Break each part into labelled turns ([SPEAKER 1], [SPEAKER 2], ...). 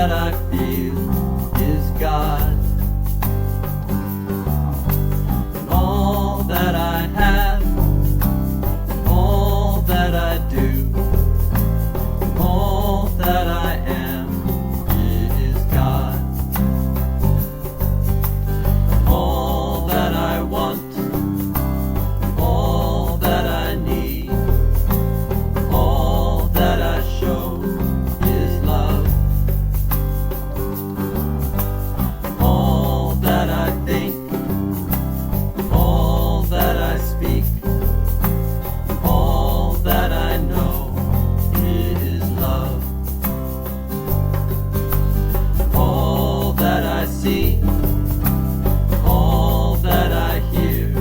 [SPEAKER 1] that I feel is God. And all that I have, and all that I do, and all that I am, it is God. And all that I want, all that I need, all that I show is love. All that I think, all that I speak, all that I know, it is love. All that I see, all that I hear,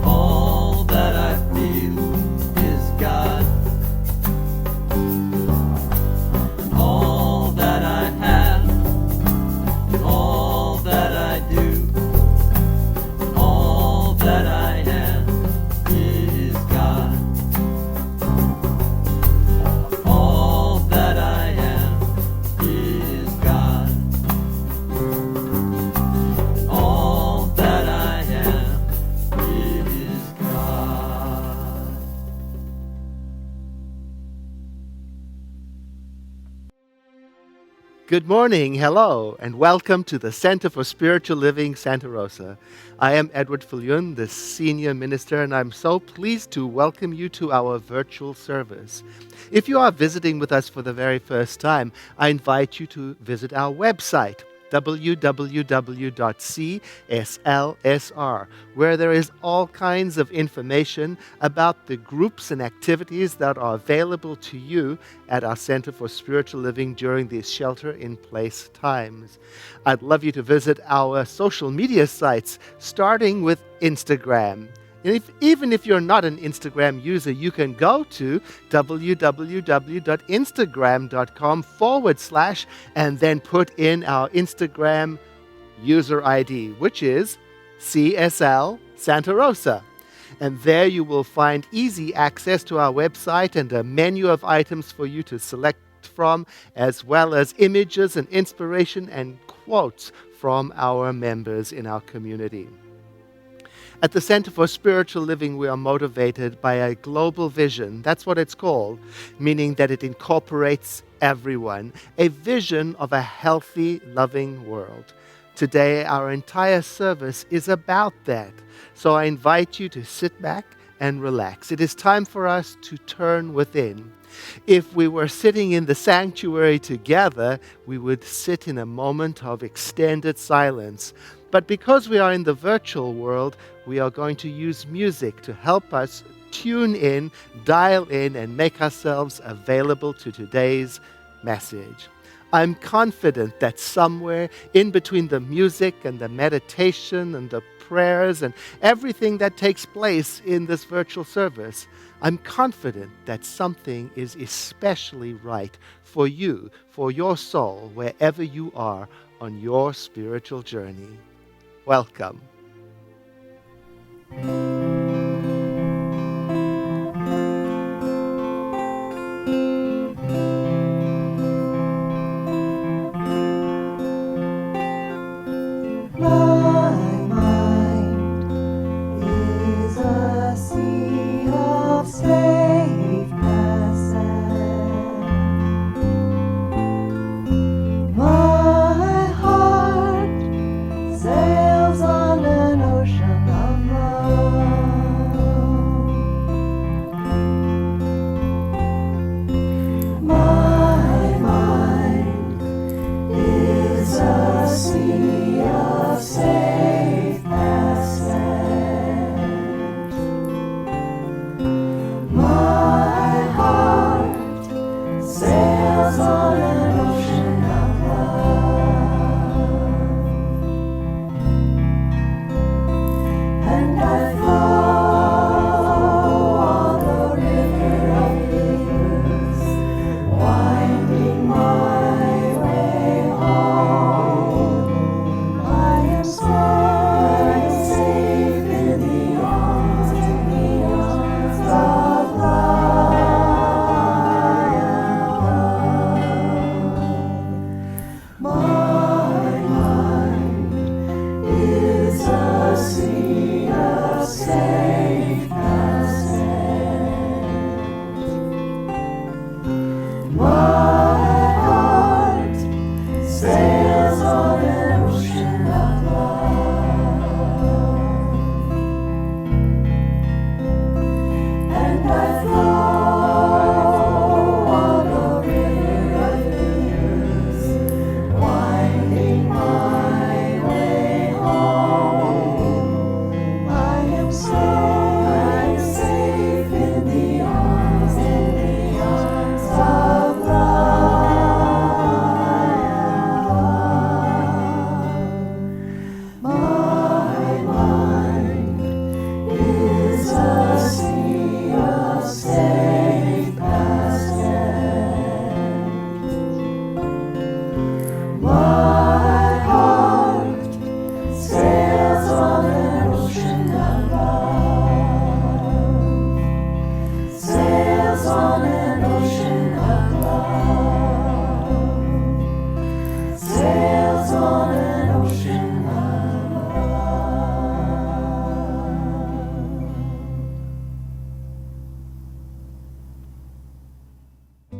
[SPEAKER 1] all that I feel is God. And all that I have, and all that I do, and all that I am, is God. All that I am is God. And all that I am is God.
[SPEAKER 2] Good morning, hello, and welcome to the Center for Spiritual Living, Santa Rosa. I am Edward Fillion, the Senior Minister, and I'm so pleased to welcome you to our virtual service. If you are visiting with us for the very first time, I invite you to visit our website, www.cslsr, where there is all kinds of information about the groups and activities that are available to you at our Center for Spiritual Living during these shelter-in-place times. I'd love you to visit our social media sites, starting with Instagram. And even if you're not an Instagram user, you can go to www.instagram.com/ and then put in our Instagram user ID, which is CSL Santa Rosa. And there you will find easy access to our website and a menu of items for you to select from, as well as images and inspiration and quotes from our members in our community. At the Center for Spiritual Living, we are motivated by a global vision. That's what it's called, meaning that it incorporates everyone, a vision of a healthy, loving world. Today, our entire service is about that. So I invite you to sit back and relax. It is time for us to turn within. If we were sitting in the sanctuary together, we would sit in a moment of extended silence. But because we are in the virtual world, we are going to use music to help us tune in, dial in, and make ourselves available to today's message. I'm confident that somewhere in between the music and the meditation and the prayers and everything that takes place in this virtual service, I'm confident that something is especially right for you, for your soul, wherever you are on your spiritual journey. Welcome.
[SPEAKER 3] Sails on an ocean of love.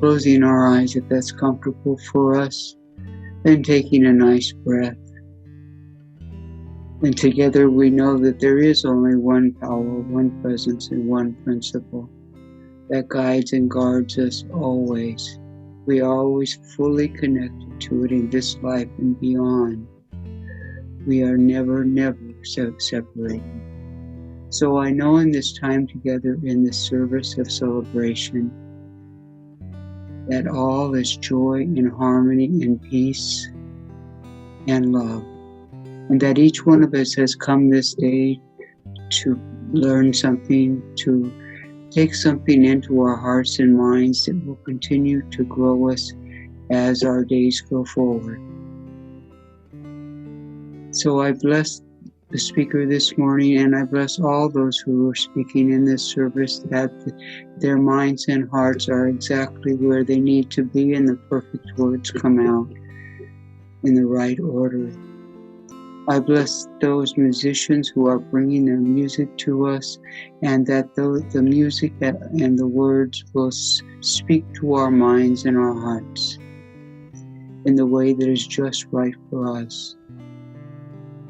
[SPEAKER 3] closing our eyes if that's comfortable for us, then taking a nice breath. And together we know that there is only one power, one presence, and one principle that guides and guards us always. We are always fully connected to it in this life and beyond. We are never separated. So I know in this time together in this service of celebration that all is joy and harmony and peace and love. And that each one of us has come this day to learn something, to take something into our hearts and minds that will continue to grow us as our days go forward. So I bless the speaker this morning, and I bless all those who are speaking in this service, that their minds and hearts are exactly where they need to be and the perfect words come out in the right order. I bless those musicians who are bringing their music to us, and that the music and the words will speak to our minds and our hearts in the way that is just right for us.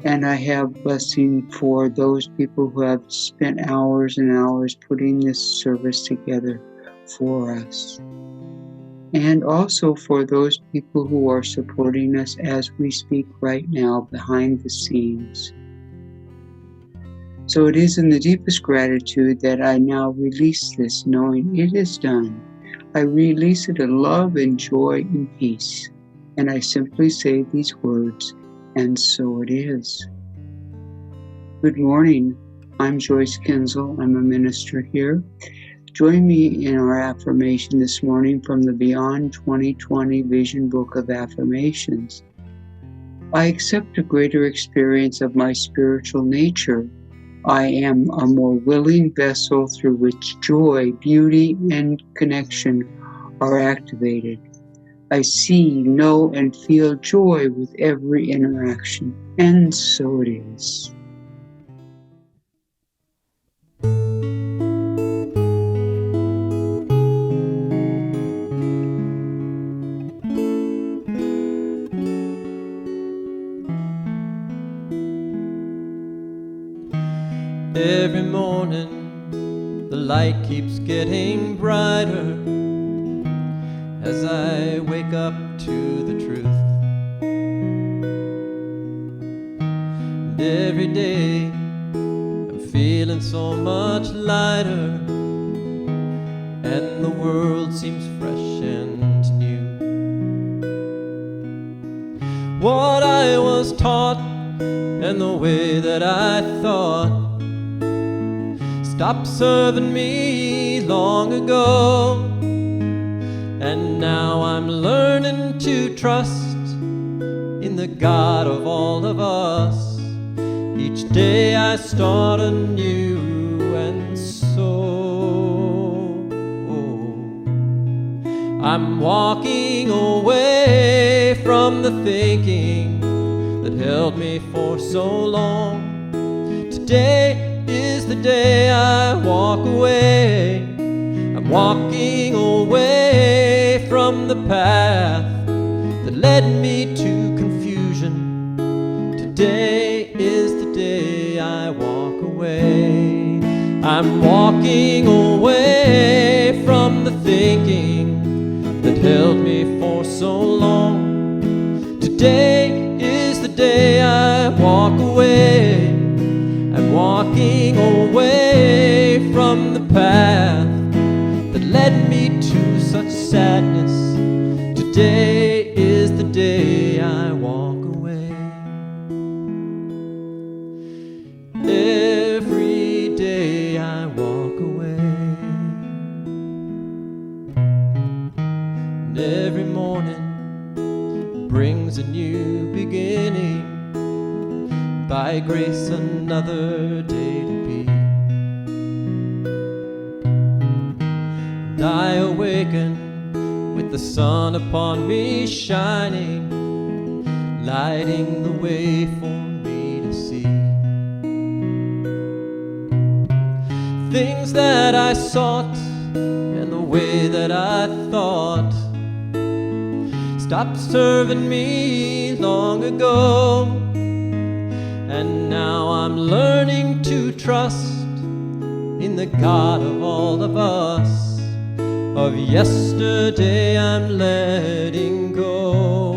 [SPEAKER 3] And I have blessing for those people who have spent hours and hours putting this service together for us. And also for those people who are supporting us as we speak right now behind the scenes. So it is in the deepest gratitude that I now release this, knowing it is done. I release it in love and joy and peace. And I simply say these words, and so it is. Good morning. I'm Joyce Kinzel. I'm a minister here. Join me in our affirmation this morning from the Beyond 2020 Vision Book of Affirmations. I accept a greater experience of my spiritual nature. I am a more willing vessel through which joy, beauty, and connection are activated. I see, know, and feel joy with every interaction, and so it is.
[SPEAKER 1] Every morning the light keeps getting brighter as I wake up to the truth. And every day I'm feeling so much lighter, and the world seems fresh and new. What I was taught and the way that I thought stopped serving me long ago, and now I'm learning to trust in the God of all of us. Each day I start anew, and so I'm walking away from the thinking that held me for so long. Today is the day I walk away. I'm walking away from the path that led me to confusion. Today is the day I walk away. I'm walking away from the thinking that held me for so long. Today is the day I walk away. I'm walking away from the path that led me to such sadness. Today is the day I walk away. Every day I walk away, and every morning brings a new beginning. By grace another day to be. And I awaken with the sun upon me shining, lighting the way for me to see. Things that I sought and the way that I thought stopped serving me long ago. And now I'm learning to trust in the God of all of us. Of yesterday I'm letting go.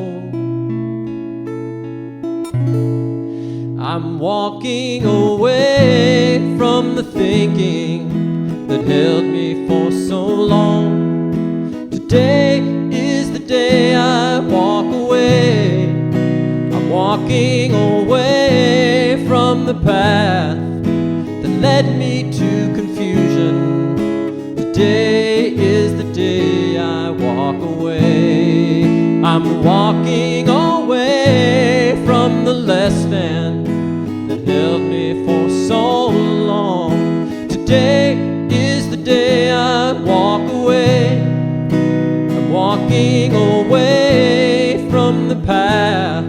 [SPEAKER 1] I'm walking away from the thinking that held me for so long. Today is the day I walk away. I'm walking away from the path that led me to confusion. Today is the day I walk away. I'm walking away from the less than that held me for so long. Today is the day I walk away. I'm walking away from the path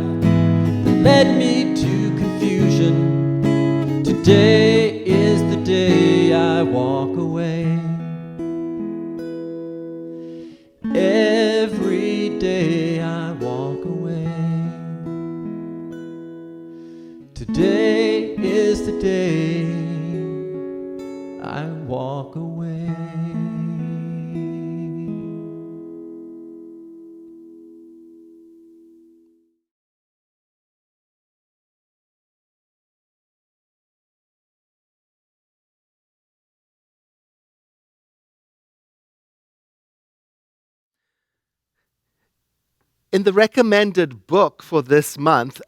[SPEAKER 1] that led me to confusion. Today is the day I walk away. Every day I walk away. Today is the day I walk away.
[SPEAKER 2] In the recommended book for this month,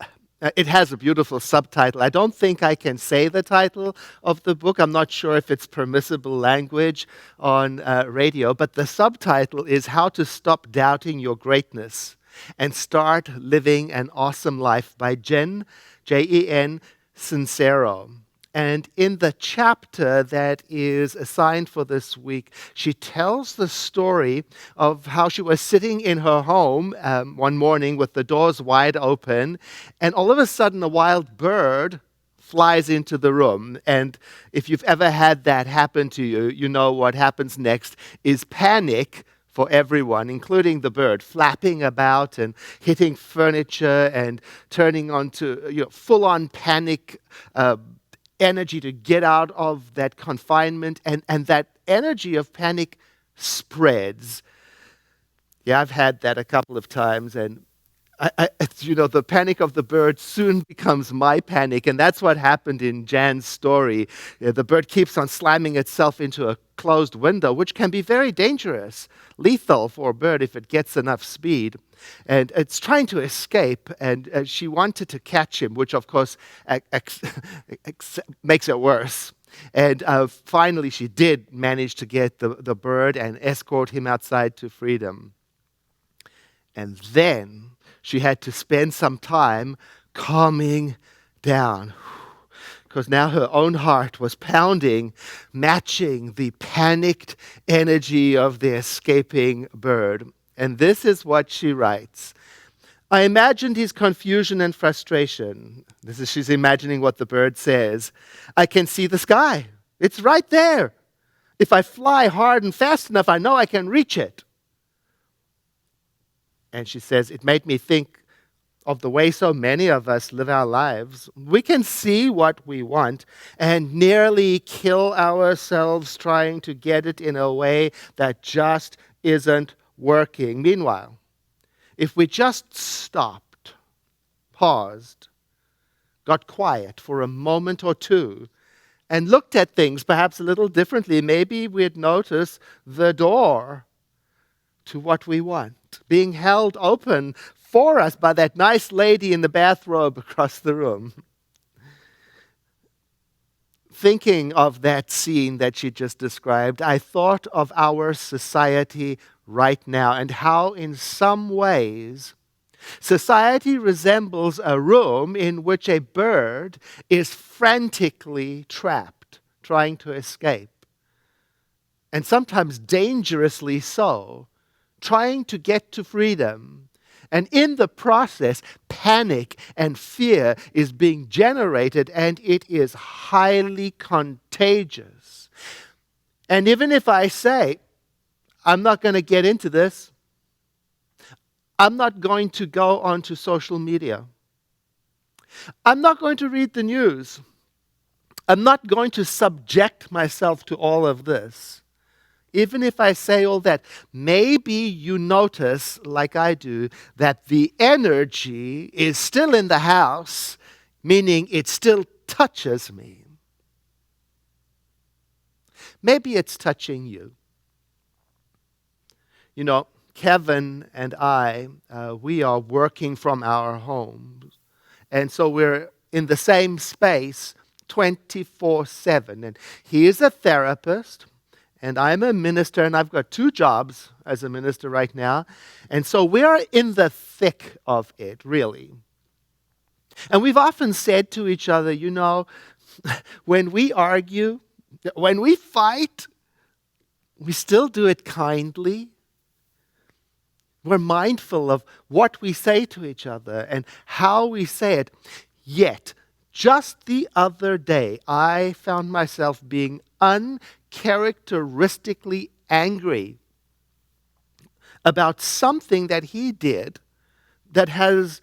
[SPEAKER 2] it has a beautiful subtitle. I don't think I can say the title of the book. I'm not sure if it's permissible language on radio, but the subtitle is How to Stop Doubting Your Greatness and Start Living an Awesome Life by Jen, Jen Sincero. And in the chapter that is assigned for this week, she tells the story of how she was sitting in her home one morning with the doors wide open, and all of a sudden a wild bird flies into the room. And if you've ever had that happen to you, you know what happens next is panic for everyone, including the bird, flapping about and hitting furniture and turning onto full-on panic energy to get out of that confinement, and that energy of panic spreads. Yeah, I've had that a couple of times, and the panic of the bird soon becomes my panic, and that's what happened in Jan's story. The bird keeps on slamming itself into a closed window, which can be very dangerous, lethal for a bird if it gets enough speed. And it's trying to escape, and she wanted to catch him, which of course makes it worse. And finally she did manage to get the bird and escort him outside to freedom. And then she had to spend some time calming down, because now her own heart was pounding, matching the panicked energy of the escaping bird. And this is what she writes. I imagined his confusion and frustration. She's imagining what the bird says. I can see the sky. It's right there. If I fly hard and fast enough, I know I can reach it. And she says, it made me think of the way so many of us live our lives. We can see what we want and nearly kill ourselves trying to get it in a way that just isn't working. Meanwhile, if we just stopped, paused, got quiet for a moment or two, and looked at things perhaps a little differently, maybe we'd notice the door to what we want being held open for us by that nice lady in the bathrobe across the room. Thinking of that scene that she just described, I thought of our society right now and how in some ways society resembles a room in which a bird is frantically trapped, trying to escape, and sometimes dangerously so, trying to get to freedom. And in the process, panic and fear is being generated, and it is highly contagious. And even if I say, I'm not going to get into this. I'm not going to go onto social media. I'm not going to read the news. I'm not going to subject myself to all of this. Even if I say all that, maybe you notice, like I do, that the energy is still in the house, meaning it still touches me. Maybe it's touching you. You know, Kevin and I, we are working from our homes. And so we're in the same space 24/7. And he is a therapist, and I'm a minister, and I've got 2 jobs as a minister right now. And so we are in the thick of it, really. And we've often said to each other, you know, when we argue, when we fight, we still do it kindly. We're mindful of what we say to each other and how we say it. Yet, just the other day, I found myself being uncharacteristically angry about something that he did that has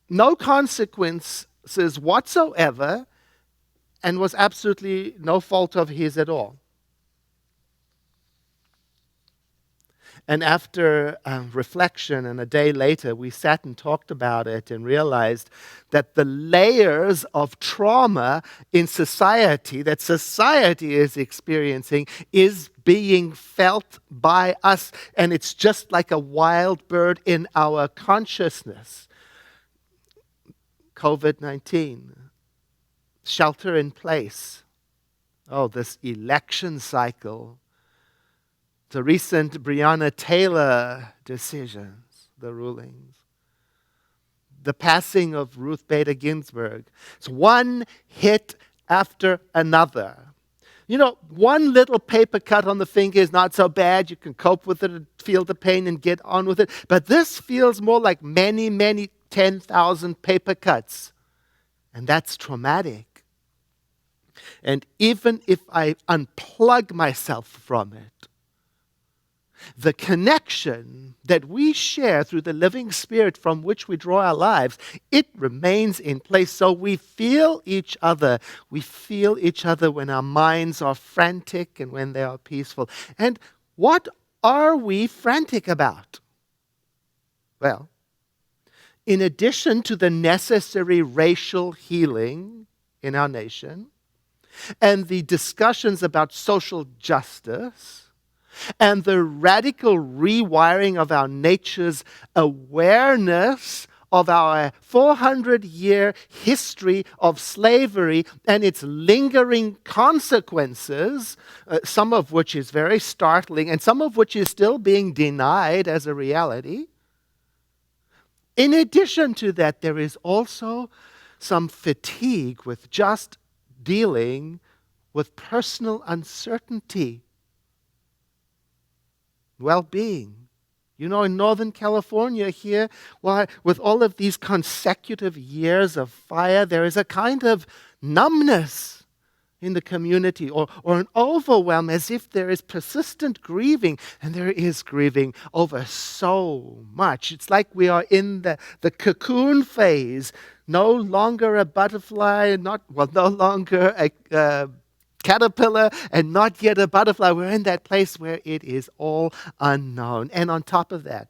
[SPEAKER 2] no consequences whatsoever and was absolutely no fault of his at all. And after reflection and a day later, we sat and talked about it and realized that the layers of trauma in society, that society is experiencing, is being felt by us. And it's just like a wild bird in our consciousness. COVID-19, shelter in place, this election cycle, the recent Breonna Taylor decisions, the rulings, the passing of Ruth Bader Ginsburg. It's one hit after another. You know, one little paper cut on the finger is not so bad. You can cope with it and feel the pain and get on with it. But this feels more like many, many 10,000 paper cuts. And that's traumatic. And even if I unplug myself from it, the connection that we share through the living Spirit from which we draw our lives, it remains in place. So we feel each other. We feel each other when our minds are frantic and when they are peaceful. And what are we frantic about? Well, in addition to the necessary racial healing in our nation and the discussions about social justice, and the radical rewiring of our nature's awareness of our 400-year history of slavery and its lingering consequences, some of which is very startling and some of which is still being denied as a reality. In addition to that, there is also some fatigue with just dealing with personal uncertainty. Well-being. You know, in Northern California here, with all of these consecutive years of fire, there is a kind of numbness in the community or an overwhelm as if there is persistent grieving, and there is grieving over so much. It's like we are in the cocoon phase, no longer a butterfly, no longer a caterpillar and not yet a butterfly. We're in that place where it is all unknown. And on top of that,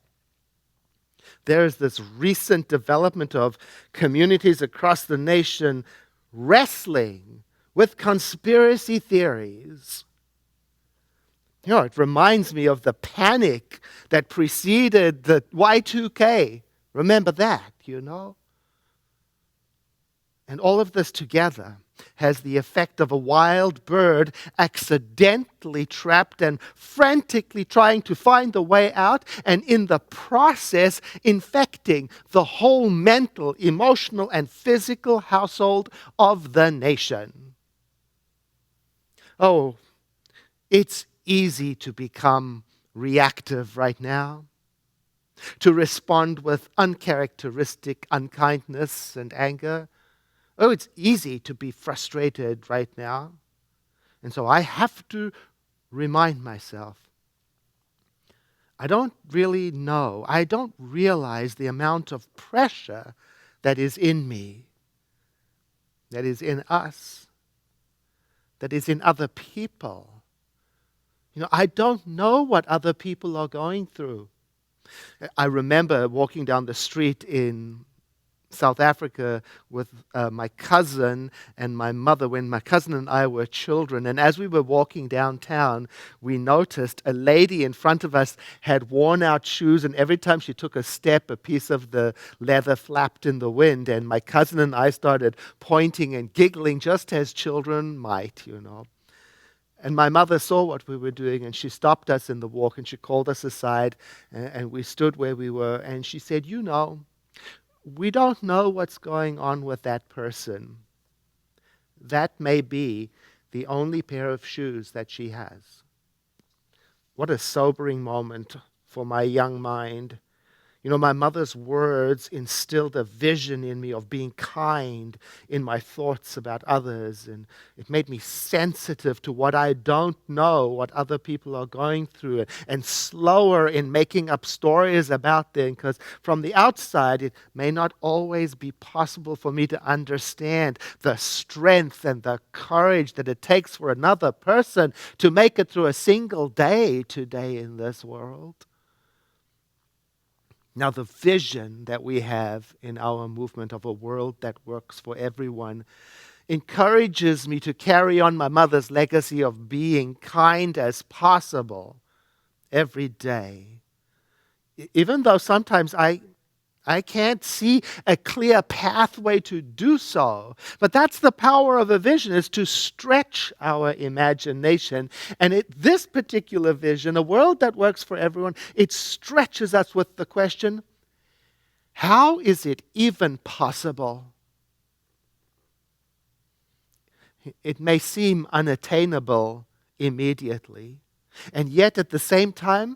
[SPEAKER 2] there's this recent development of communities across the nation wrestling with conspiracy theories. You know, it reminds me of the panic that preceded the Y2K. Remember that, you know? And all of this together has the effect of a wild bird accidentally trapped and frantically trying to find a way out, and in the process infecting the whole mental, emotional, and physical household of the nation. Oh, it's easy to become reactive right now, to respond with uncharacteristic unkindness and anger. Oh, it's easy to be frustrated right now. And so I have to remind myself I don't really know. I don't realize the amount of pressure that is in me, that is in us, that is in other people. I don't know what other people are going through. I remember walking down the street in South Africa with my cousin and my mother when my cousin and I were children. And as we were walking downtown, we noticed a lady in front of us had worn out shoes, and every time she took a step, a piece of the leather flapped in the wind. And my cousin and I started pointing and giggling just as children might. And my mother saw what we were doing, and she stopped us in the walk, and she called us aside, and we stood where we were, and she said, we don't know what's going on with that person. That may be the only pair of shoes that she has. What a sobering moment for my young mind. My mother's words instilled a vision in me of being kind in my thoughts about others, and it made me sensitive to what I don't know, what other people are going through, and slower in making up stories about them, because from the outside, it may not always be possible for me to understand the strength and the courage that it takes for another person to make it through a single day today in this world. Now, the vision that we have in our movement of a world that works for everyone encourages me to carry on my mother's legacy of being kind as possible every day. Even though sometimes I can't see a clear pathway to do so. But that's the power of a vision, is to stretch our imagination. And this particular vision, a world that works for everyone, it stretches us with the question, how is it even possible? It may seem unattainable immediately, and yet at the same time,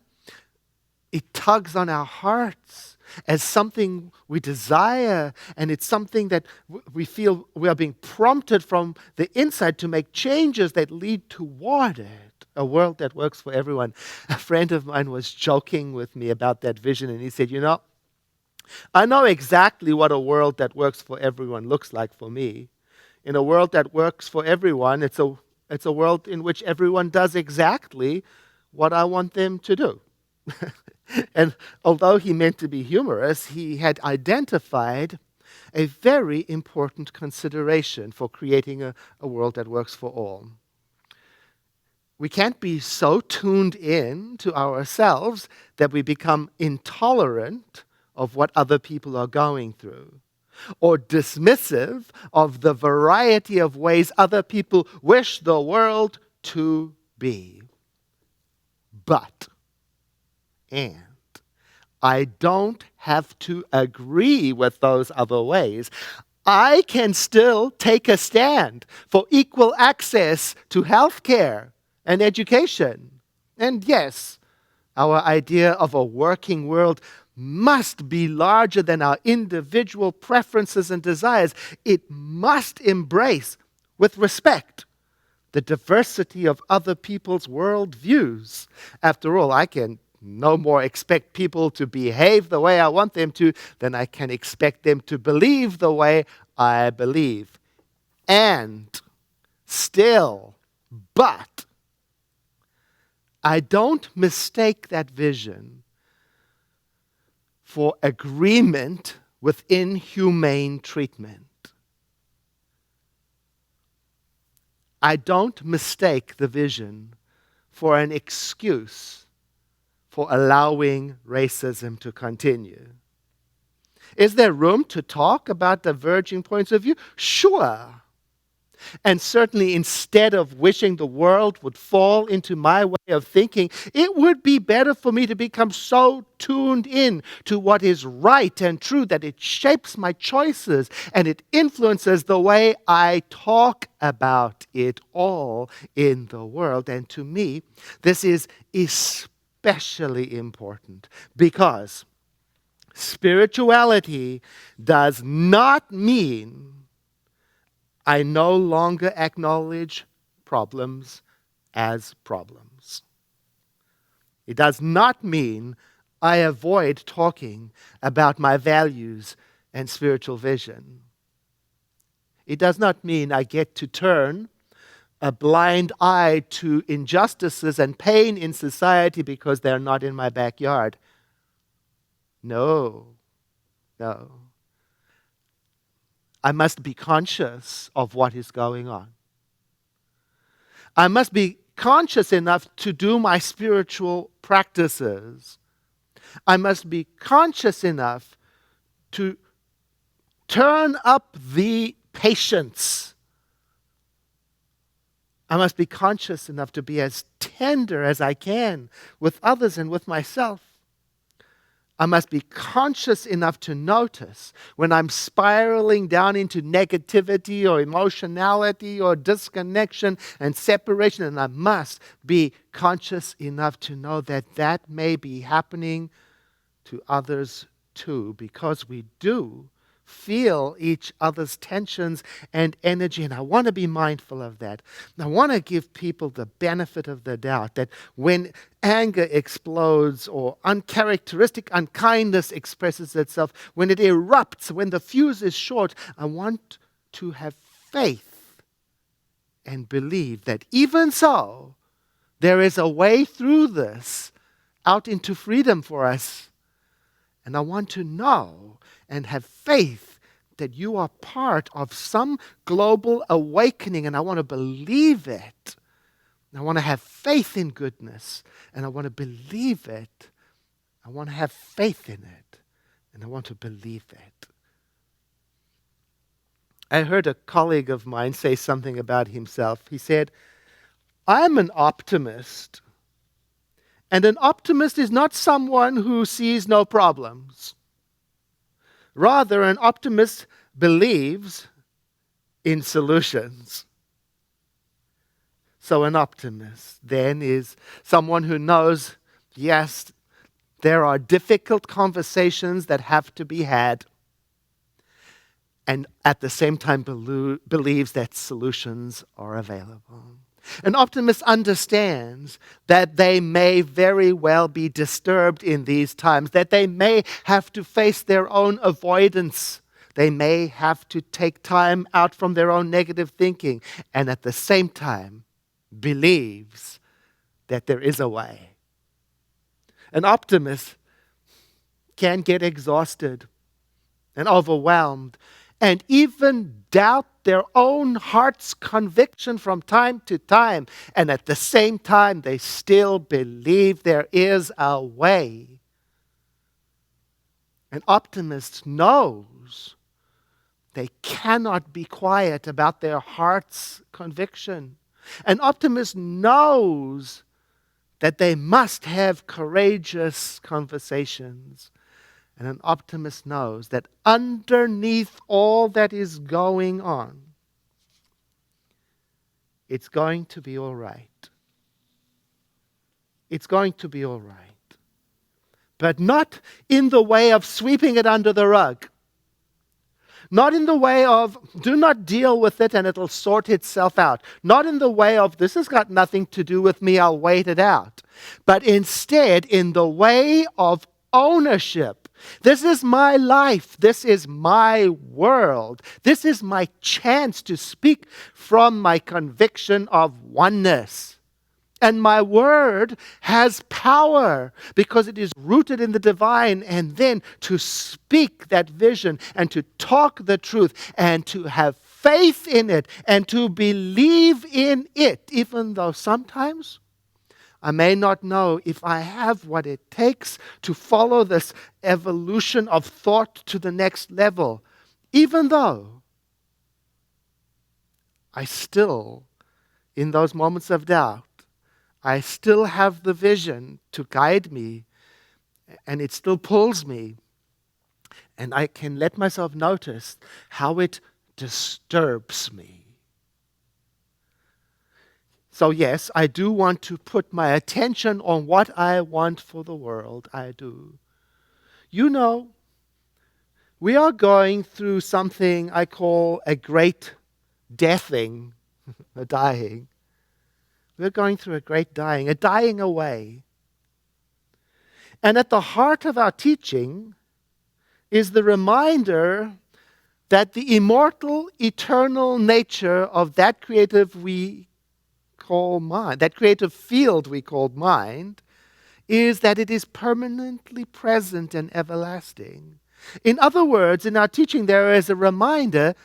[SPEAKER 2] it tugs on our hearts as something we desire, and it's something that we feel we are being prompted from the inside to make changes that lead toward it. A world that works for everyone. A friend of mine was joking with me about that vision, and he said, I know exactly what a world that works for everyone looks like for me. In a world that works for everyone, it's a world in which everyone does exactly what I want them to do. And although he meant to be humorous, he had identified a very important consideration for creating a world that works for all. We can't be so tuned in to ourselves that we become intolerant of what other people are going through, or dismissive of the variety of ways other people wish the world to be. And I don't have to agree with those other ways. I can still take a stand for equal access to health care and education. And yes, our idea of a working world must be larger than our individual preferences and desires. It must embrace, with respect, the diversity of other people's worldviews. After all, I can no more expect people to behave the way I want them to than I can expect them to believe the way I believe. And still, but, I don't mistake that vision for agreement with inhumane treatment. I don't mistake the vision for an excuse for allowing racism to continue. Is there room to talk about diverging points of view? Sure. And certainly, instead of wishing the world would fall into my way of thinking, it would be better for me to become so tuned in to what is right and true that it shapes my choices and it influences the way I talk about it all in the world. And to me, this is especially important because spirituality does not mean I no longer acknowledge problems as problems. It does not mean I avoid talking about my values and spiritual vision. It does not mean I get to turn a blind eye to injustices and pain in society because they're not in my backyard. No. I must be conscious of what is going on. I must be conscious enough to do my spiritual practices. I must be conscious enough to turn up the patience. I must be conscious enough to be as tender as I can with others and with myself. I must be conscious enough to notice when I'm spiraling down into negativity or emotionality or disconnection and separation. And I must be conscious enough to know that that may be happening to others too, because we do feel each other's tensions and energy, and I want to be mindful of that. I want to give people the benefit of the doubt that when anger explodes or uncharacteristic unkindness expresses itself, when it erupts, when the fuse is short, I want to have faith and believe that even so, there is a way through this out into freedom for us. And I want to know and have faith that you are part of some global awakening, and I want to believe it. I want to have faith in goodness, and I want to believe it. I want to have faith in it, and I want to believe it. I heard a colleague of mine say something about himself. He said, "I'm an optimist. And an optimist is not someone who sees no problems. Rather, an optimist believes in solutions." So an optimist then is someone who knows, yes, there are difficult conversations that have to be had, and at the same time believes that solutions are available. An optimist understands that they may very well be disturbed in these times, that they may have to face their own avoidance. They may have to take time out from their own negative thinking, and at the same time believes that there is a way. An optimist can get exhausted and overwhelmed and even doubt their own heart's conviction from time to time. And at the same time, they still believe there is a way. An optimist knows they cannot be quiet about their heart's conviction. An optimist knows that they must have courageous conversations. And an optimist knows that underneath all that is going on, it's going to be all right. It's going to be all right. But not in the way of sweeping it under the rug. Not in the way of, do not deal with it and it'll sort itself out. Not in the way of, this has got nothing to do with me, I'll wait it out. But instead, in the way of ownership. This is my life. This is my world. This is my chance to speak from my conviction of oneness. And my word has power because it is rooted in the divine. And then to speak that vision and to talk the truth and to have faith in it and to believe in it, even though sometimes I may not know if I have what it takes to follow this evolution of thought to the next level, even though I still, in those moments of doubt, I still have the vision to guide me, and it still pulls me, and I can let myself notice how it disturbs me. So yes, I do want to put my attention on what I want for the world. I do. You know, we are going through something I call a great deathing, a dying. We're going through a great dying, a dying away. And at the heart of our teaching is the reminder that the immortal, eternal nature of that creative we call mind, that creative field we call mind, is that it is permanently present and everlasting. In other words, in our teaching, there is a reminder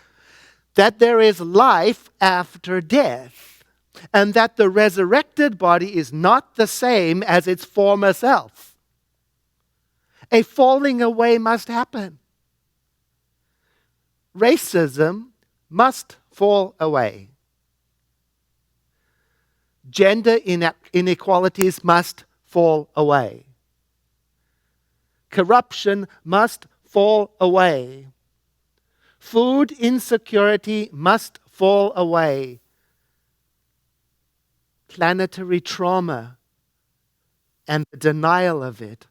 [SPEAKER 2] that there is life after death, and that the resurrected body is not the same as its former self. A falling away must happen. Racism must fall away. Gender inequalities must fall away. Corruption must fall away. Food insecurity must fall away. Planetary trauma and the denial of it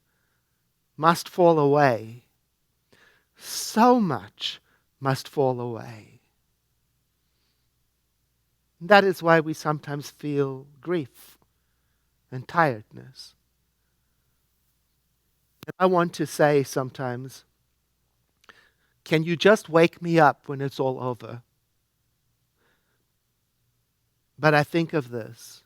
[SPEAKER 2] must fall away. So much must fall away. That is why we sometimes feel grief and tiredness. And I want to say sometimes, can you just wake me up when it's all over? But I think of this.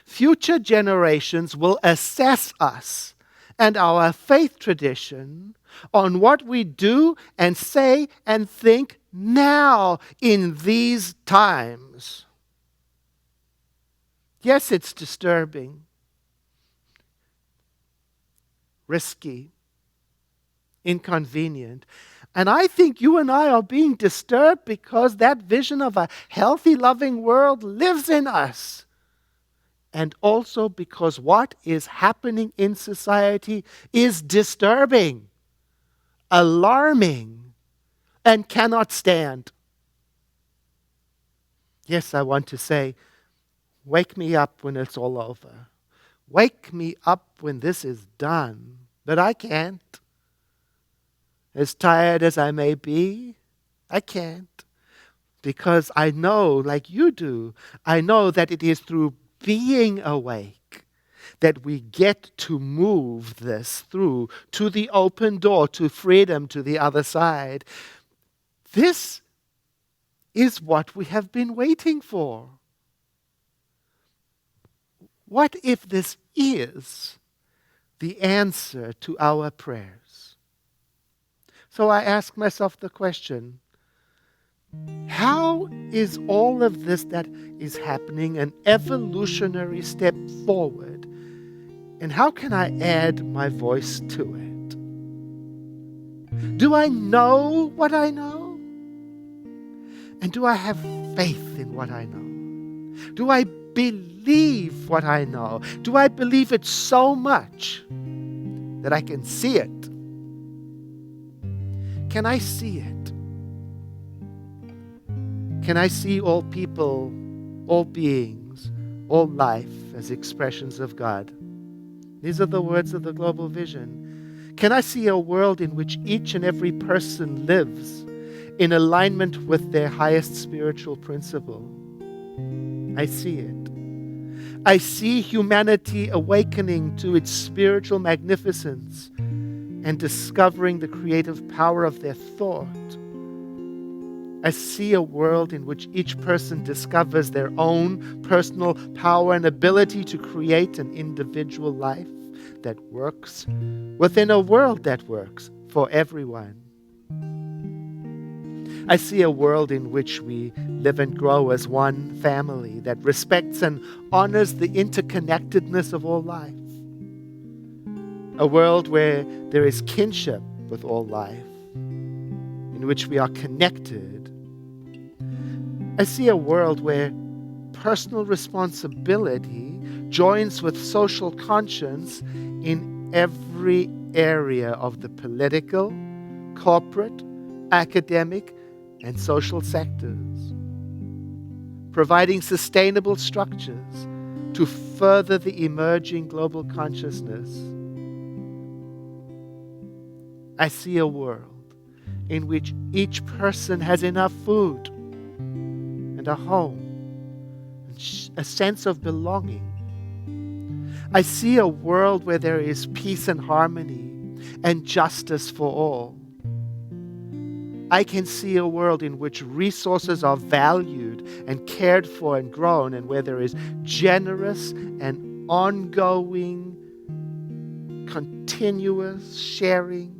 [SPEAKER 2] Future generations will assess us and our faith tradition on what we do and say and think now in these times. Yes, it's disturbing, risky, inconvenient. And I think you and I are being disturbed because that vision of a healthy, loving world lives in us. And also because what is happening in society is disturbing, alarming, and cannot stand. Yes, I want to say, wake me up when it's all over. Wake me up when this is done. But I can't. As tired as I may be, I can't. Because I know, like you do, I know that it is through being awake that we get to move this through to the open door, to freedom, to the other side. This is what we have been waiting for. What if this is the answer to our prayers? So I ask myself the question, how is all of this that is happening an evolutionary step forward? And how can I add my voice to it? Do I know what I know? And do I have faith in what I know? Do I believe what I know? Do I believe it so much that I can see it? Can I see it? Can I see all people, all beings, all life as expressions of God? These are the words of the global vision. Can I see a world in which each and every person lives in alignment with their highest spiritual principle? I see it. I see humanity awakening to its spiritual magnificence and discovering the creative power of their thought. I see a world in which each person discovers their own personal power and ability to create an individual life that works within a world that works for everyone. I see a world in which we live and grow as one family that respects and honors the interconnectedness of all life. A world where there is kinship with all life, in which we are connected. I see a world where personal responsibility joins with social conscience in every area of the political, corporate, academic, and social sectors, providing sustainable structures to further the emerging global consciousness. I see a world in which each person has enough food and a home, and a sense of belonging. I see a world where there is peace and harmony and justice for all. I can see a world in which resources are valued and cared for and grown, and where there is generous and ongoing, continuous sharing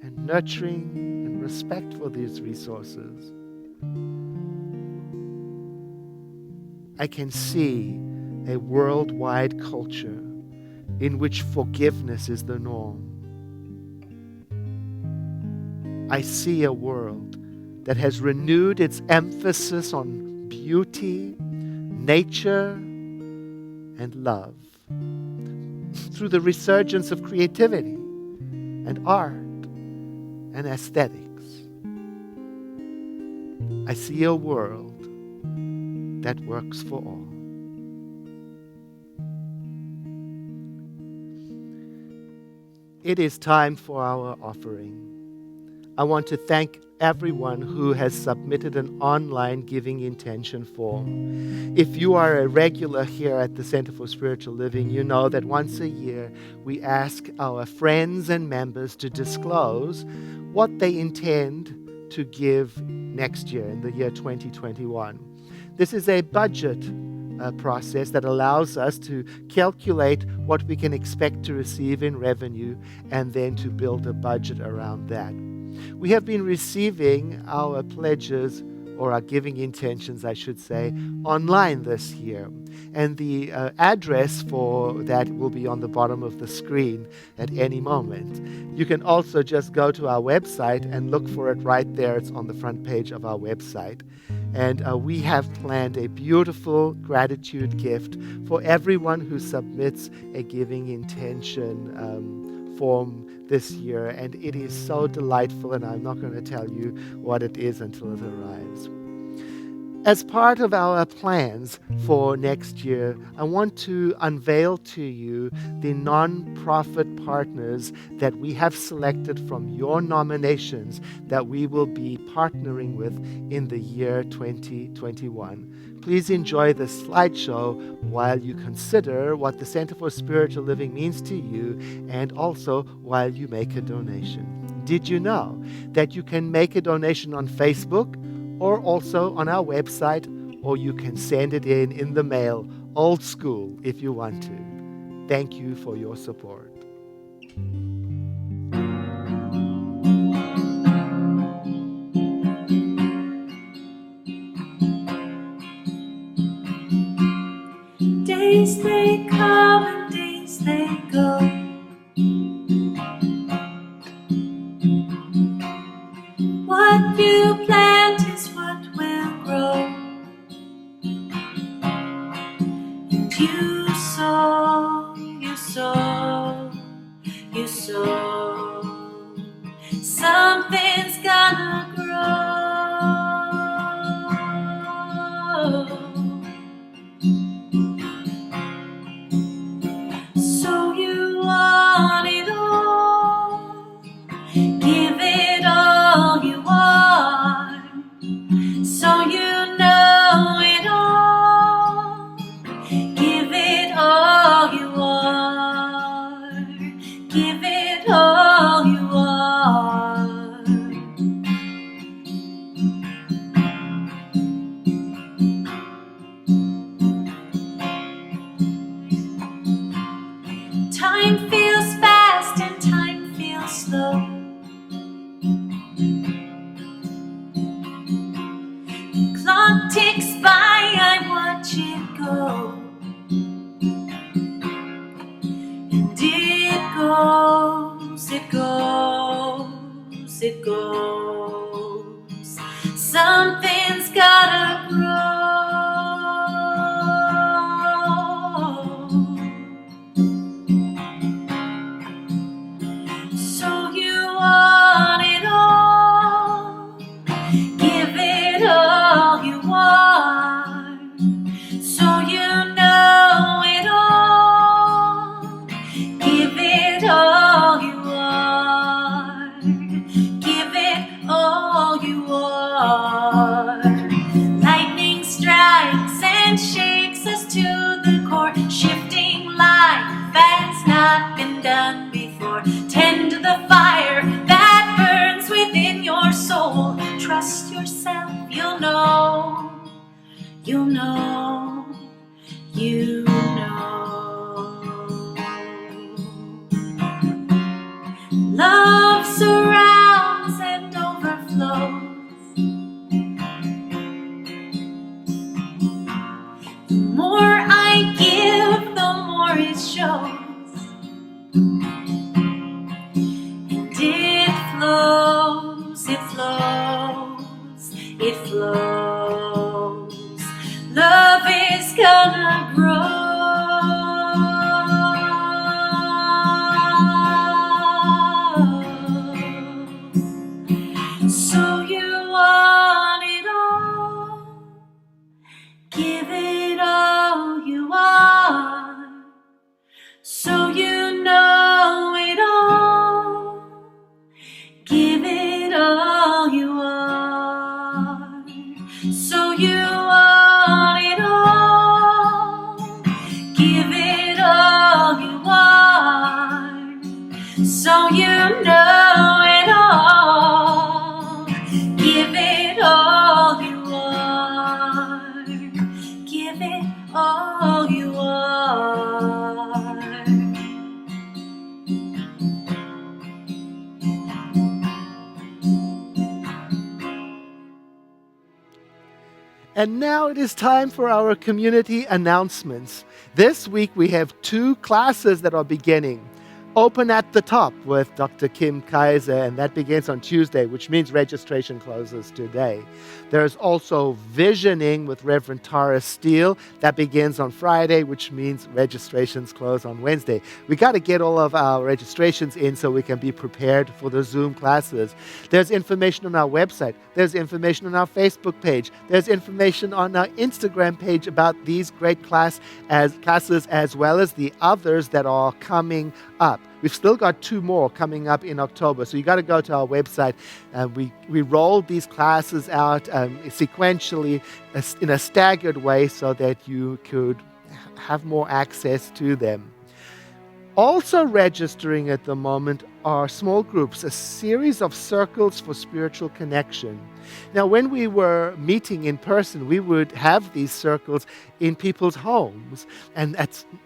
[SPEAKER 2] and nurturing and respect for these resources. I can see a worldwide culture in which forgiveness is the norm. I see a world that has renewed its emphasis on beauty, nature, and love through the resurgence of creativity and art and aesthetics. I see a world that works for all. It is time for our offering. I want to thank everyone who has submitted an online giving intention form. If you are a regular here at the Center for Spiritual Living, you know that once a year we ask our friends and members to disclose what they intend to give next year, in the year 2021. This is a budget process that allows us to calculate what we can expect to receive in revenue and then to build a budget around that. We have been receiving our pledges, or our giving intentions, I should say, online this year. And the address for that will be on the bottom of the screen at any moment. You can also just go to our website and look for it right there. It's on the front page of our website. And we have planned a beautiful gratitude gift for everyone who submits a giving intention form this year. And it is so delightful, and I'm not going to tell you what it is until it arrives. As part of our plans for next year, I want to unveil to you the non-profit partners that we have selected from your nominations that we will be partnering with in the year 2021. Please enjoy this slideshow while you consider what the Center for Spiritual Living means to you, and also while you make a donation. Did you know that you can make a donation on Facebook, or also on our website, or you can send it in the mail, old school, if you want to. Thank you for your support.
[SPEAKER 4] Days they come and days they go. What you plant is what will grow. And you sow, you sow, you sow. Something's gonna grow. So you want it all. Give it all you want, so you know it all. Give it all you want. Give it all you want. Time feels fast and time feels slow. Clock ticks by, I watch it go. And it goes, it goes, it goes. Something's gotta grow. So you want it all. Give it all you want, so you know it all. Give it all you want. Give it all you want. Lightning strikes and shakes us to the core, shifting life trust yourself, you'll know, you'll know, you know. Love surrounds and overflows. The more I give, the more it shows. And it flows, it flows, it flows. Love is gonna grow. So you want it all. Give it all you are. So you know it all. Give it all you are. So you want it all. Give it all you are. So you know it all. Give it all you are. Give it all you are.
[SPEAKER 2] And now it is time for our community announcements. This week we have 2 classes that are beginning. Open at the Top with Dr. Kim Kaiser, and that begins on Tuesday, which means registration closes today. There's also Visioning with Reverend Tara Steele. That begins on Friday, which means registrations close on Wednesday. We got to get all of our registrations in so we can be prepared for the Zoom classes. There's information on our website. There's information on our Facebook page. There's information on our Instagram page about these great classes as well as the others that are coming up. We've still got 2 more coming up in October, so you got to go to our website. We rolled these classes out sequentially in a staggered way so that you could have more access to them. Also registering at the moment are small groups, a series of circles for spiritual connection. Now, when we were meeting in person, we would have these circles in people's homes, and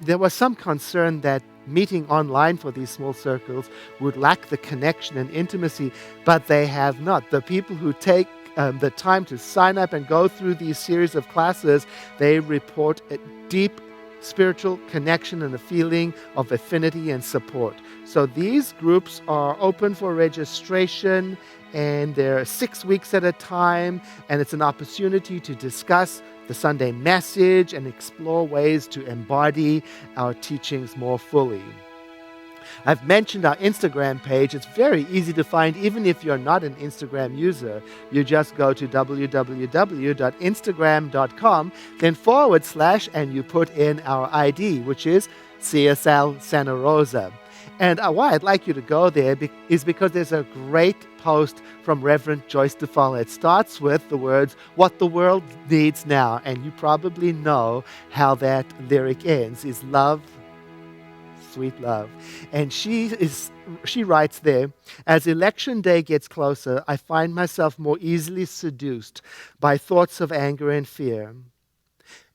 [SPEAKER 2] there was some concern that meeting online for these small circles would lack the connection and intimacy, but they have not. The people who take the time to sign up and go through these series of classes, they report a deep spiritual connection and a feeling of affinity and support. So these groups are open for registration, and they're 6 weeks at a time, and it's an opportunity to discuss the Sunday message and explore ways to embody our teachings more fully. I've mentioned our Instagram page. It's very easy to find, even if you're not an Instagram user. You just go to www.instagram.com, then / and you put in our ID, which is CSL Santa Rosa. And why I'd like you to go there is because there's a great post from Reverend Joyce DeFalla. It starts with the words, "What the world needs now." And you probably know how that lyric ends, is love, sweet love. And she writes there, "As election day gets closer, I find myself more easily seduced by thoughts of anger and fear.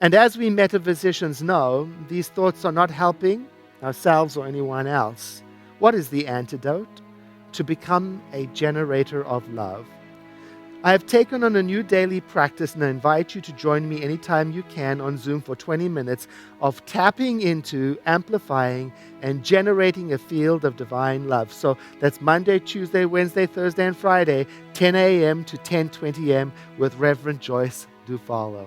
[SPEAKER 2] And as we metaphysicians know, these thoughts are not helping ourselves or anyone else. What is the antidote? To become a generator of love. I have taken on a new daily practice, and I invite you to join me anytime you can on Zoom for 20 minutes of tapping into, amplifying, and generating a field of divine love." So that's Monday, Tuesday, Wednesday, Thursday, and Friday, 10 a.m. to 10:20 a.m. with Reverend Joyce DeFalla.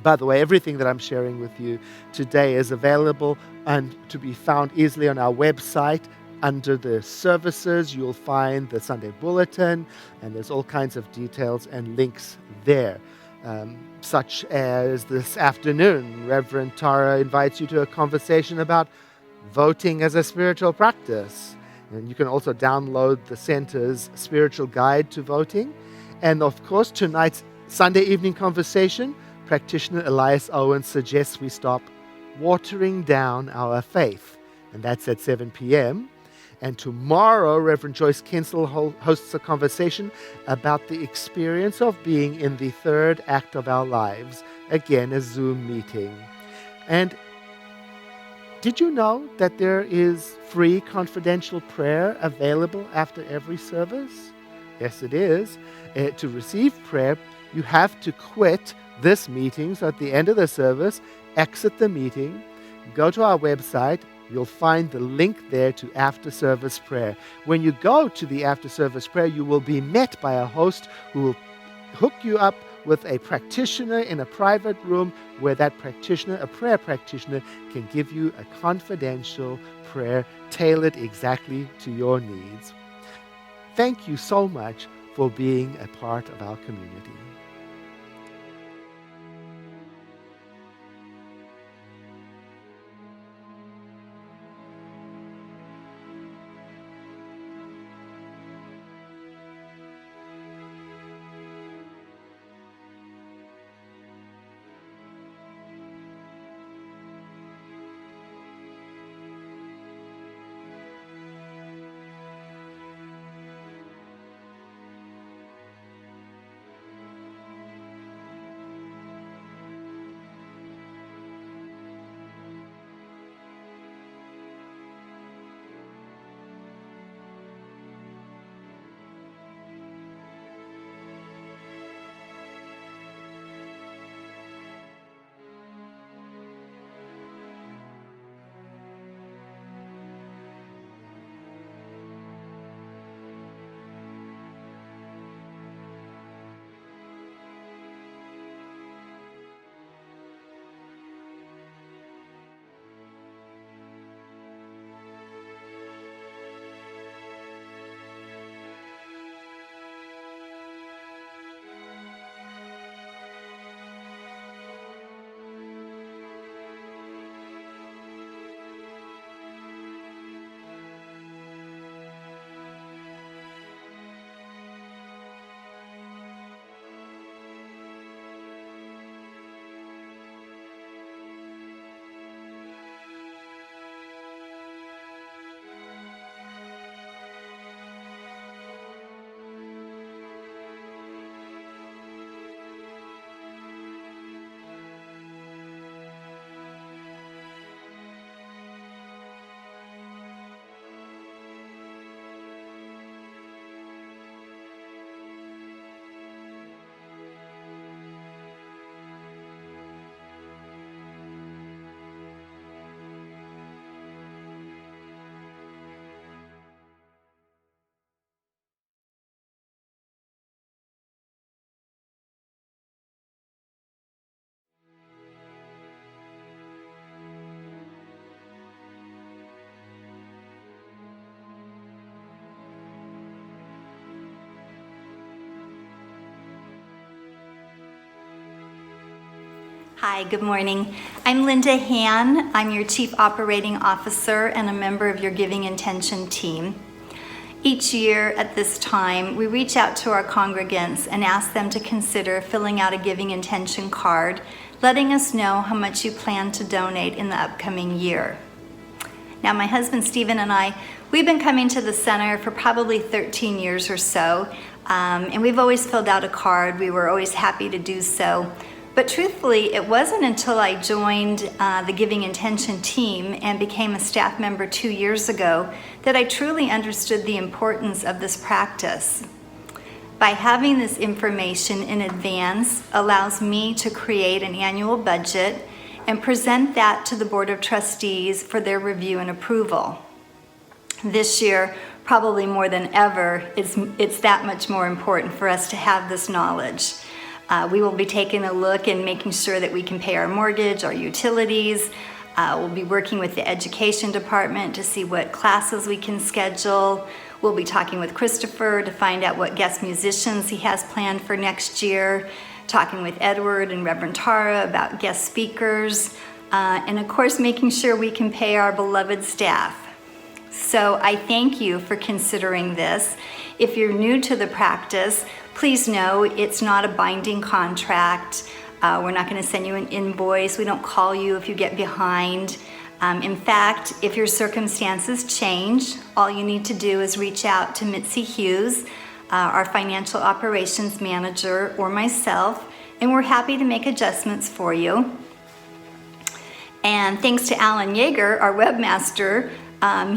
[SPEAKER 2] By the way, everything that I'm sharing with you today is available and to be found easily on our website. Under the services, you'll find the Sunday Bulletin, and there's all kinds of details and links there. Such as this afternoon, Reverend Tara invites you to a conversation about voting as a spiritual practice. And you can also download the Center's spiritual guide to voting. And of course, tonight's Sunday evening conversation, practitioner Elias Owens suggests we stop watering down our faith. And that's at 7 p.m. And tomorrow, Reverend Joyce Kinsel hosts a conversation about the experience of being in the third act of our lives, again, a Zoom meeting. And did you know that there is free confidential prayer available after every service? Yes, it is. To receive prayer, you have to quit this meeting. So at the end of the service, exit the meeting, go to our website. You'll find the link there to after-service prayer. When you go to the after-service prayer, you will be met by a host who will hook you up with a practitioner in a private room where that practitioner, a prayer practitioner, can give you a confidential prayer tailored exactly to your needs. Thank you so much for being a part of our community.
[SPEAKER 5] Hi, good morning. I'm Linda Han. I'm your Chief Operating Officer and a member of your Giving Intention team. Each year at this time, we reach out to our congregants and ask them to consider filling out a Giving Intention card, letting us know how much you plan to donate in the upcoming year. Now, my husband Stephen and I, we've been coming to the center for probably 13 years or so, and we've always filled out a card. We were always happy to do so. But truthfully, it wasn't until I joined the Giving Intention team and became a staff member 2 years ago that I truly understood the importance of this practice. By having this information in advance allows me to create an annual budget and present that to the Board of Trustees for their review and approval. This year, probably more than ever, it's that much more important for us to have this knowledge. We will be taking a look and making sure that we can pay our mortgage, our utilities. We'll be working with the education department to see what classes we can schedule. We'll be talking with Christopher to find out what guest musicians he has planned for next year, talking with Edward and Reverend Tara about guest speakers, and of course making sure we can pay our beloved staff. So I thank you for considering this. If you're new to the practice, please know it's not a binding contract. We're not going to send you an invoice. We don't call you if you get behind. In fact, if your circumstances change, all you need to do is reach out to Mitzi Hughes, our financial operations manager, or myself, and we're happy to make adjustments for you. And thanks to Alan Yeager, our webmaster,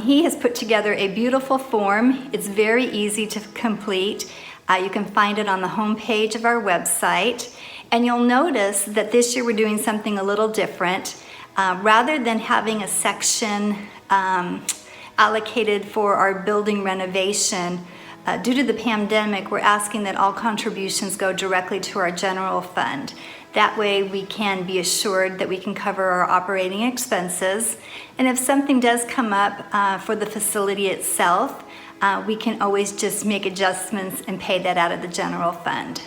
[SPEAKER 5] he has put together a beautiful form. It's very easy to complete. You can find it on the homepage of our website. And you'll notice that this year we're doing something a little different. Rather than having a section allocated for our building renovation, due to the pandemic, we're asking that all contributions go directly to our general fund. That way we can be assured that we can cover our operating expenses. And if something does come up for the facility itself, we can always just make adjustments and pay that out of the general fund.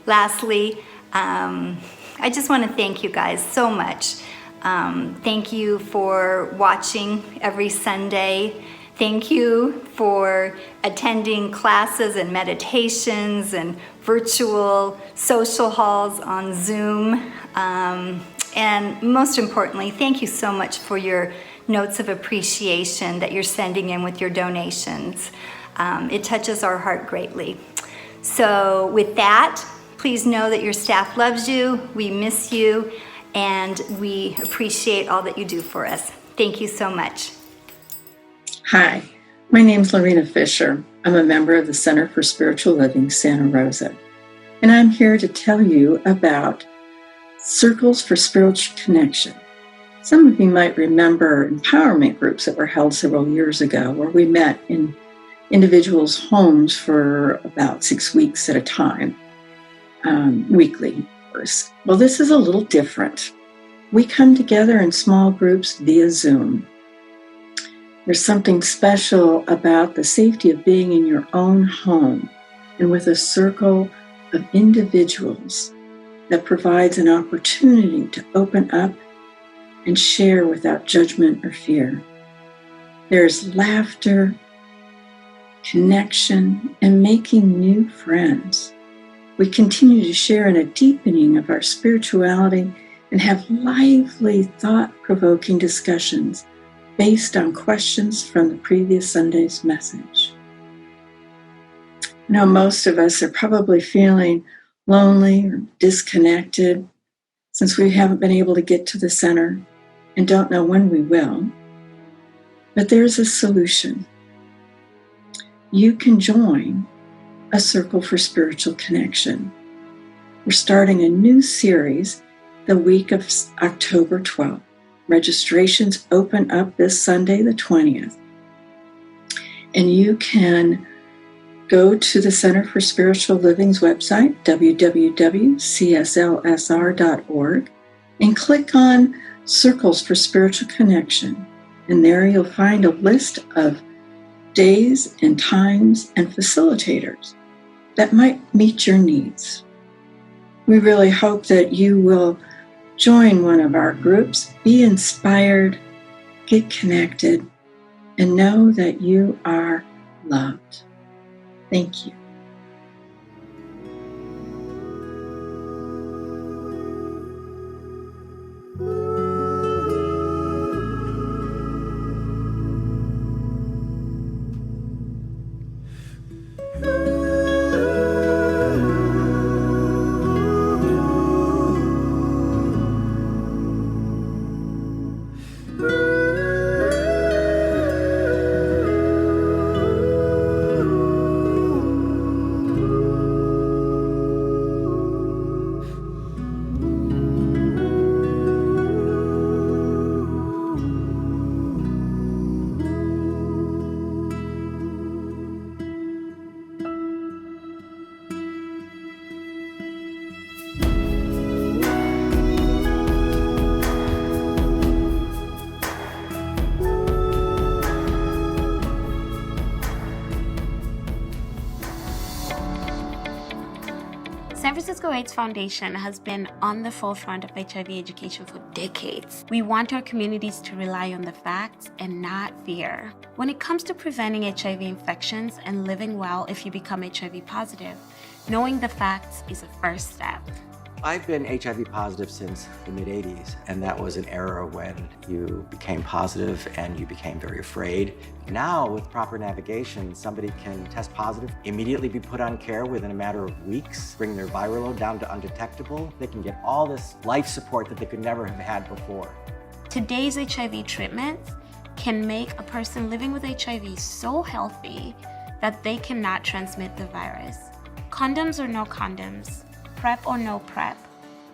[SPEAKER 5] Lastly, I just want to thank you guys so much. Thank you for watching every Sunday. Thank you for attending classes and meditations and virtual social halls on Zoom. And most importantly, thank you so much for your notes of appreciation that you're sending in with your donations. It touches our heart greatly. So with that, please know that your staff loves you, we miss you, and we appreciate all that you do for us. Thank you so much.
[SPEAKER 6] Hi, my name is Lorena Fisher. I'm a member of the Center for Spiritual Living, Santa Rosa, and I'm here to tell you about Circles for Spiritual Connection. Some of you might remember empowerment groups that were held several years ago where we met in individuals' homes for about 6 weeks at a time, weekly, of course. Well, this is a little different. We come together in small groups via Zoom. There's something special about the safety of being in your own home and with a circle of individuals that provides an opportunity to open up and share without judgment or fear. There's laughter, connection, and making new friends. We continue to share in a deepening of our spirituality and have lively, thought-provoking discussions based on questions from the previous Sunday's message. Now, most of us are probably feeling lonely or disconnected since we haven't been able to get to the center and don't know when we will. But there's a solution. You can join a Circle for Spiritual Connection. We're starting a new series the week of October 12th. Registrations open up this Sunday, the 20th. And you can go to the Center for Spiritual Living's website, www.cslsr.org, and click on Circles for Spiritual Connection. And there you'll find a list of days and times and facilitators that might meet your needs. We really hope that you will join one of our groups, be inspired, get connected, and know that you are loved. Thank you.
[SPEAKER 7] San Francisco AIDS Foundation has been on the forefront of HIV education for decades. We want our communities to rely on the facts and not fear. When it comes to preventing HIV infections and living well if you become HIV positive, knowing the facts is a first step.
[SPEAKER 8] I've been HIV positive since the mid-'80s, and that was an era when you became positive and you became very afraid. Now, with proper navigation, somebody can test positive, immediately be put on care within a matter of weeks, bring their viral load down to undetectable. They can get all this life support that they could never have had before.
[SPEAKER 7] Today's HIV treatments can make a person living with HIV so healthy that they cannot transmit the virus. Condoms or no condoms, PrEP or no PrEP,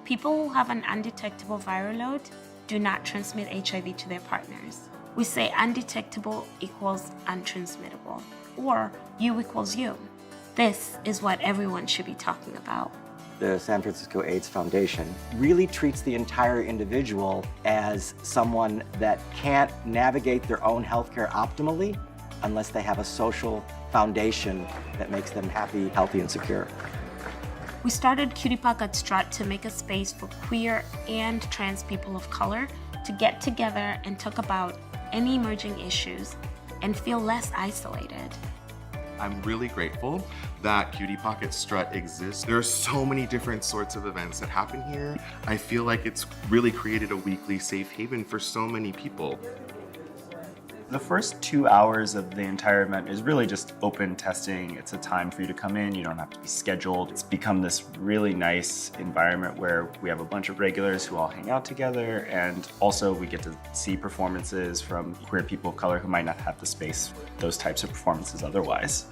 [SPEAKER 7] people who have an undetectable viral load do not transmit HIV to their partners. We say undetectable equals untransmittable, or U equals U. This is what everyone should be talking about.
[SPEAKER 8] The San Francisco AIDS Foundation really treats the entire individual as someone that can't navigate their own healthcare optimally unless they have a social foundation that makes them happy, healthy, and secure.
[SPEAKER 7] We started Cutie Pocket Strut to make a space for queer and trans people of color to get together and talk about any emerging issues and feel less isolated.
[SPEAKER 9] I'm really grateful that Cutie Pocket Strut exists. There are so many different sorts of events that happen here. I feel like it's really created a weekly safe haven for so many people.
[SPEAKER 10] The first 2 hours of the entire event is really just open testing. It's a time for you to come in. You don't have to be scheduled. It's become this really nice environment where we have a bunch of regulars who all hang out together, and also we get to see performances from queer people of color who might not have the space for those types of performances otherwise.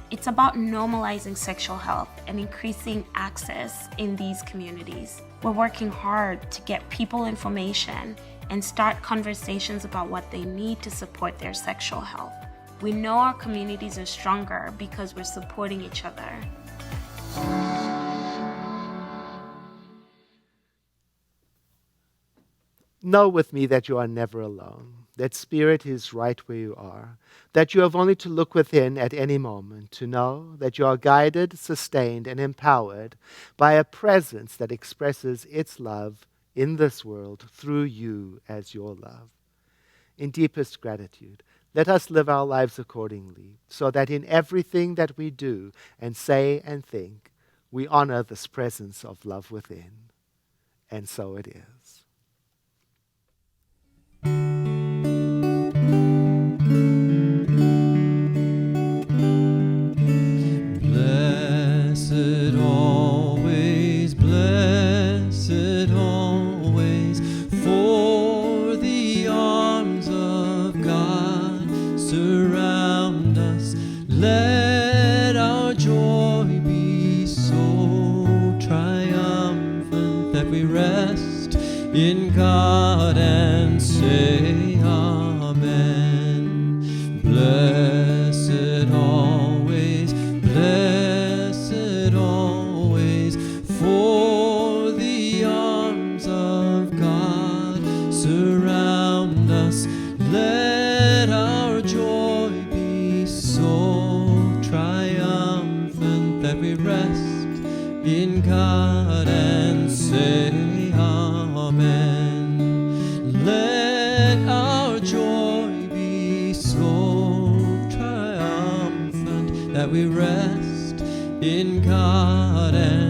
[SPEAKER 7] It's about normalizing sexual health and increasing access in these communities. We're working hard to get people information and start conversations about what they need to support their sexual health. We know our communities are stronger because we're supporting each other.
[SPEAKER 2] Know with me that you are never alone, that Spirit is right where you are, that you have only to look within at any moment to know that you are guided, sustained, and empowered by a presence that expresses its love in this world through you as your love. In deepest gratitude, let us live our lives accordingly, so that in everything that we do and say and think, we honor this presence of love within. And so it is.
[SPEAKER 1] Blessed always, blessed always, for the arms of God surround us. Let our joy be so triumphant that we rest in God and say Amen. Blessed always, blessed always, for the arms of God surround us. Let our joy be so triumphant that we rest in God and say Amen. Let our joy be so triumphant that we rest in God and